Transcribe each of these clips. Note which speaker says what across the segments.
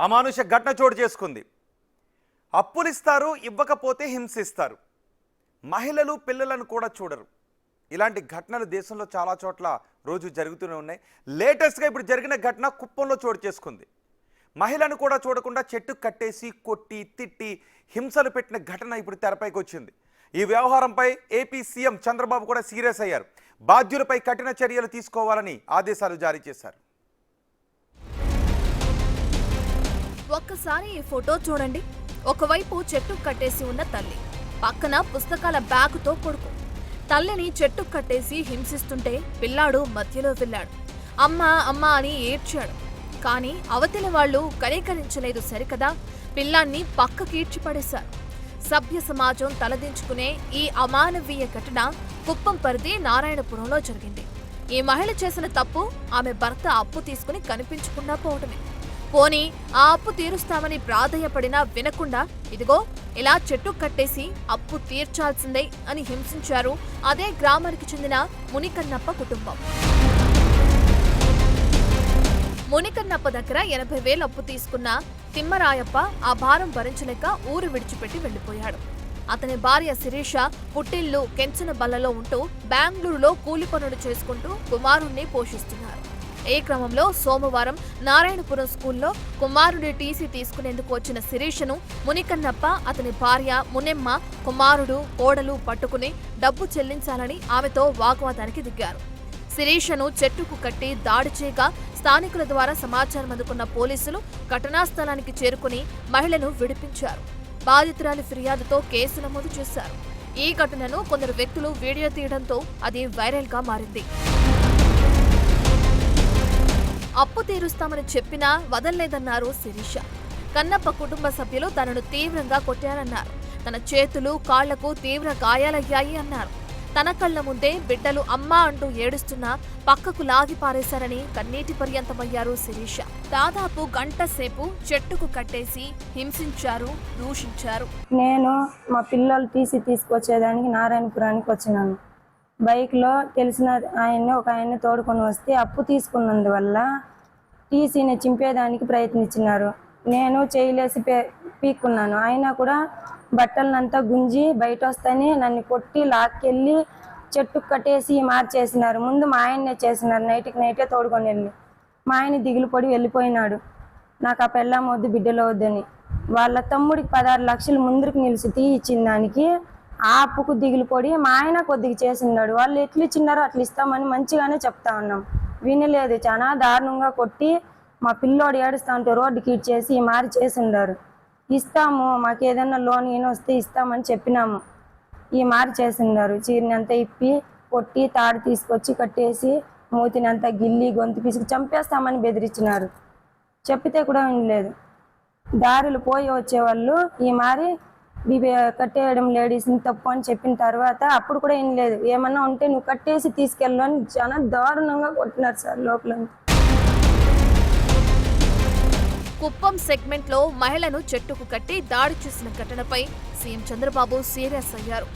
Speaker 1: అమానుష ఘటన చోటు చేసుకుంది. అప్పులిస్తారు, ఇవ్వకపోతే హింసిస్తారు. మహిళలు పిల్లలను కూడా చూడరు. ఇలాంటి ఘటనలు దేశంలో చాలా చోట్ల రోజు జరుగుతూనే ఉన్నాయి. లేటెస్ట్గా ఇప్పుడు జరిగిన ఘటన కుప్పంలో చోటు చేసుకుంది. మహిళను కూడా చూడకుండా చెట్టు కట్టేసి కొట్టి తిట్టి హింసలు పెట్టిన ఘటన ఇప్పుడు తెరపైకి వచ్చింది. ఈ వ్యవహారంపై ఏపీ సీఎం చంద్రబాబు కూడా సీరియస్ అయ్యారు. బాధ్యులపై కఠిన చర్యలు తీసుకోవాలని ఆదేశాలు జారీ చేశారు.
Speaker 2: ఒక్కసారి ఈ ఫోటో చూడండి. ఒకవైపు చెట్టు కట్టేసి ఉన్న తల్లి, పక్కన పుస్తకాల బ్యాగుతో కొడుకు. తల్లిని చెట్టు కట్టేసి హింసిస్తుంటే పిల్లాడు మధ్యలో వెళ్ళాడు. అమ్మా అమ్మా అని ఏడ్చాడు. కానీ అవతలి వాళ్ళు కనికరించలేదు సరికదా, పిల్లాన్ని పక్కకీడ్చి పడేశారు. సభ్య సమాజం తలదించుకునే ఈ అమానవీయ ఘటన కుప్పం పరిధి నారాయణపురంలో జరిగింది. ఈ మహిళ చేసిన తప్పు ఆమె భర్త అప్పు తీసుకుని కనిపించకుండా పోవటమే. పోనీ ఆ అప్పు తీరుస్తామని ప్రాధేయపడినా వినకుండా ఇదిగో ఇలా చెట్టు కట్టేసి అప్పు తీర్చాల్సిందే అని హింసించారు అదే గ్రామానికి చెందిన మునికన్నప్ప కుటుంబం. మునికన్నప్ప దగ్గర 80,000 అప్పు తీసుకున్న తిమ్మరాయప్ప ఆ భారం భరించలేక ఊరు విడిచిపెట్టి వెళ్లిపోయాడు. అతని భార్య శిరీష పుట్టిల్లు కెంచన బల్లలో ఉంటూ బెంగళూరులో కూలి పనులు చేసుకుంటూ కుమారుణ్ణి పోషిస్తున్నారు. ఈ క్రమంలో సోమవారం నారాయణపురం స్కూల్లో కుమారుడి టీసీ తీసుకునేందుకు వచ్చిన శిరీషను మునికన్నప్ప, అతని భార్య మునెమ్మ, కుమారుడు, కోడలు పట్టుకుని డబ్బు చెల్లించాలని ఆమెతో వాగ్వాదానికి దిగారు. శిరీషను చెట్టుకు కట్టి దాడి చేయగా స్థానికుల ద్వారా సమాచారం అందుకున్న పోలీసులు ఘటనా స్థలానికి చేరుకుని మహిళను విడిపించారు. బాధితురాలి ఫిర్యాదుతో కేసు నమోదు చేశారు. ఈ ఘటనను కొందరు వ్యక్తులు వీడియో తీయడంతో అది వైరల్ గా మారింది. అప్పు తీరుస్తామని చెప్పినా వదల్లేదన్నారు శిరీష. కన్నప్ప కుటుంబ సభ్యులు తనను తీవ్రంగా కొట్టారన్నారు. తన చేతులు, కాళ్లకు తీవ్ర గాయాలయ్యాయి అన్నారు. తన కళ్ల ముందే బిడ్డలు అమ్మా అంటూ ఏడుస్తున్నా పక్కకు లాగి పారేశారని కన్నీటి పర్యంతమయ్యారు శిరీష. దాదాపు గంట సేపు చెట్టుకు కట్టేసి హింసించారు, దూషించారు.
Speaker 3: నేను మా పిల్లలు తీసుకొచ్చేదానికి నారాయణపురానికి వచ్చినాను. బైక్లో తెలిసిన ఒక ఆయన్ని తోడుకొని వస్తే అప్పు తీసుకున్నందువల్ల టీసీని చింపేదానికి ప్రయత్నించినారు. నేను చేయలేసి పీక్కున్నాను. అయినా కూడా బట్టలనంతా గుంజి బయట వస్తేనే నన్ను కొట్టి లాక్కెళ్ళి చెట్టుకు కట్టేసి మార్చేసినారు. ముందు మా ఆయన్నే చేసినారు. నైట్కే తోడుకొని వెళ్ళి మా ఆయన దిగులు పడి వెళ్ళిపోయినాడు. నాకు ఆ పెళ్ళాం వద్దు, బిడ్డలు వద్దని. వాళ్ళ తమ్ముడికి 16 లక్షలు ముందుకు నిలిచి ఇచ్చిన దానికి ఆ అప్పుకు దిగులు పడి మా ఆయన కొద్దిగా చేసినాడు. వాళ్ళు ఎట్లు ఇచ్చినారో అట్లా ఇస్తామని మంచిగానే చెప్తా ఉన్నాం. వినలేదు. చాలా దారుణంగా కొట్టి మా పిల్లోడు ఏడుస్తా ఉంటే రోడ్డుకి ఇచ్చేసి మారి చేసిండారు. ఇస్తాము, మాకు ఏదైనా లోన్ ఈయన వస్తే ఇస్తామని చెప్పినాము. ఈ మారి చేసిండారు. చీరనంతా ఇప్పి కొట్టి తాడు తీసుకొచ్చి కట్టేసి మూతినంతా గిల్లి గొంతు పిసికి చంపేస్తామని బెదిరించినారు. చెప్పితే కూడా వినలేదు. దారులు పోయి వచ్చేవాళ్ళు ఈ మారి కట్టేయడం లేడీస్ని తప్పు అని చెప్పిన తర్వాత అప్పుడు కూడా ఏం లేదు. ఏమన్నా ఉంటే నువ్వు కట్టేసి తీసుకెళ్ళు అని చాలా దారుణంగా కొట్టినారు సార్ లోపల.
Speaker 2: కుప్పం సెగ్మెంట్ లో మహిళను చెట్టుకు కట్టి దాడి చేసిన ఘటనపై సీఎం చంద్రబాబు సీరియస్ అయ్యారు.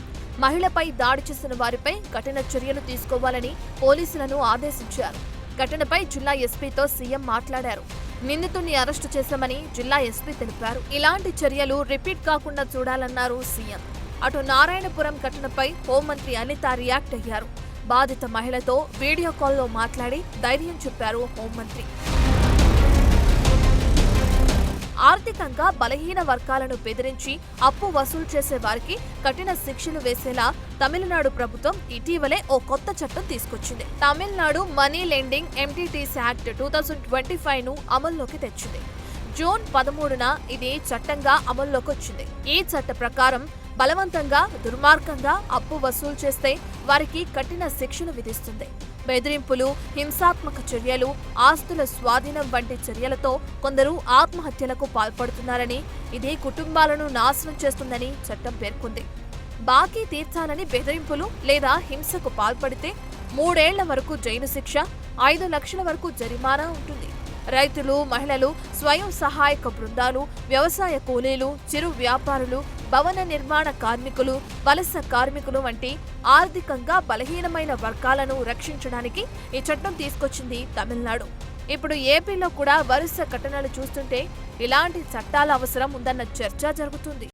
Speaker 2: మహిళపై దాడి చేసిన వారిపై కఠిన చర్యలు తీసుకోవాలని పోలీసులను ఆదేశించారు. ఘటనపై జిల్లా ఎస్పీతో సీఎం మాట్లాడారు. నిందితుడిని అరెస్టు చేశామని జిల్లా ఎస్పీ తెలిపారు. ఇలాంటి చర్యలు రిపీట్ కాకుండా చూడాలన్నారు సీఎం. అటు నారాయణపురం ఘటనపై హోంమంత్రి అనిత రియాక్ట్ అయ్యారు. బాధిత మహిళతో వీడియో కాల్లో మాట్లాడి ధైర్యం చెప్పారు హోంమంత్రి. ఆర్థికంగా బలహీన వర్గాలను బెదిరించి అప్పు వసూలు చేసే వారికి కఠిన శిక్షలు వేసేలా తమిళనాడు ప్రభుత్వం ఇటీవలే ఓ కొత్త చట్టం తీసుకొచ్చింది. Tamil Nadu money lending entities act 2025ను అమల్లోకి తెచ్చింది. జూన్ 13న ఇది చట్టంగా అమల్లోకి వచ్చింది. ఈ చట్ట ప్రకారం బలవంతంగా, దుర్మార్గంగా అప్పు వసూలు చేస్తే వారికి కఠిన శిక్షలు విధిస్తుంది. బెదిరింపులు, హింసాత్మక చర్యలు, ఆస్తుల స్వాధీనం వంటి చర్యలతో కొందరు ఆత్మహత్యలకు పాల్పడుతున్నారని, ఇది కుటుంబాలను నాశనం చేస్తుందని చట్టం పేర్కొంది. బాకీ తీర్చాలని బెదిరింపులు లేదా హింసకు పాల్పడితే 3 ఏళ్ల వరకు జైలు శిక్ష, 5 లక్షల వరకు జరిమానా ఉంటుంది. రైతులు, మహిళలు, స్వయం సహాయక బృందాలు, వ్యవసాయ కూలీలు, చిరు వ్యాపారులు, భవన నిర్మాణ కార్మికులు, వలస కార్మికులు వంటి ఆర్థికంగా బలహీనమైన వర్గాలను రక్షించడానికి ఈ చట్టం తీసుకొచ్చింది తమిళనాడు. ఇప్పుడు ఏపీలో కూడా వరుస ఘటనలు చూస్తుంటే ఇలాంటి చట్టాల అవసరం ఉందన్న చర్చ జరుగుతుంది.